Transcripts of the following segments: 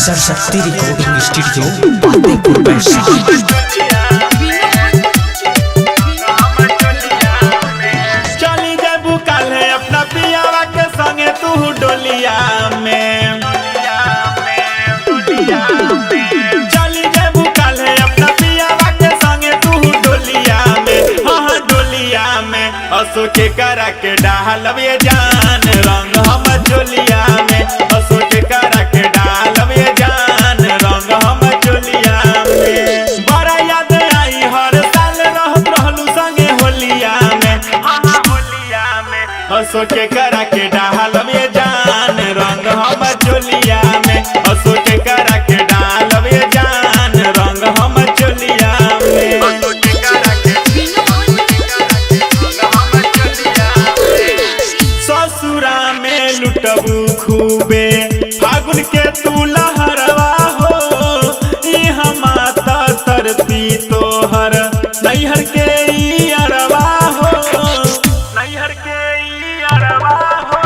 Saraswati recording studio Fatehpur Vaishali. चली जेबू काल्हे अपना पियावा के संगे तू डोलिया में। चली जेबू काल्हे अपना पियावा के संगे तू डोलिया में। हाँ डोलिया में असो के करा के डालब ये जान रंग हम चोलिया में। असो के करा के डालब ये जान रंग हम चोलिया में। बड़ा याद आई हर साल रहत रहलू संगे होलिया में। होलिया में असो के करा के डालब ये जान रंग हम चोलिया में। असो के करा के डालब ये जान रंग हम चोलिया में। असो के करा के ससुरा में लुटबू खूबे फागुन के तू लहरवा हो। माता तरती तोहर नैहर के अरवा हो। नैहर के अरवा हो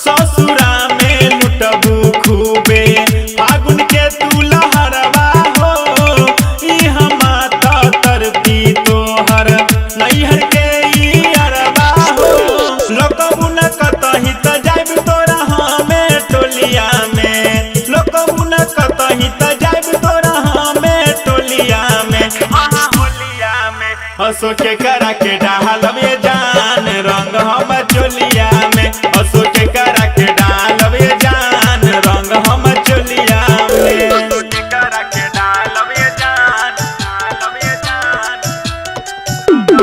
ससुरा में लुटबू खूबे फागुन के तू लहरवा हो। माता तरती तोहर नैहर के अरवा हो। लोकबू न कतही त जाइब तोरा हमें टोलिया में। लोकबू न कतही त जाइब तोरा हमें टोलिया में। होलिया में हसो के करा के डालब ये जान रंग हम चोलिया में। हसो के करा के डालब ये जान रंग हम चोलिया में। हसो के करा के डालब ये जान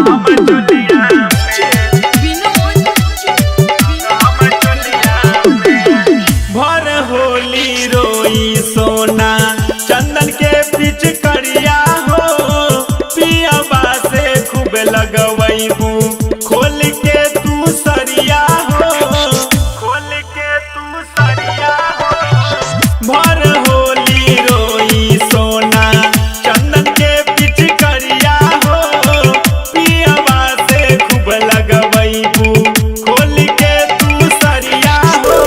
हम चोलिया में। भर होली रोई सोना चंदन के पीछ करिया हो। पियाबा से खूब लगवैबू खोल के तू सरिया हो। खोल के तू सरिया हो भर होली रोई सोना चंदन के पीछ करिया हो। पियाबा से खूब लगवैबू खोल के तू सरिया हो।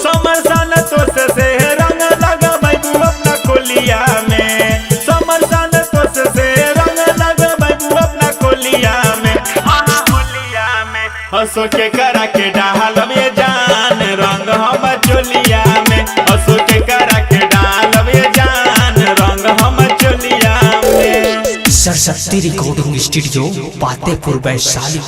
समरसन तो से रंग लगवैबू अपना खोलिया में। समरसन तो से रंग लगवैबू अपना खोलिया में। होलिया में हसो के करा के डालब ये जान रंग हम चोलिया में। हसो के करा के डालब ये जान रंग हम चोलिया में। Saraswati recording studio Fatehpur Vaishali.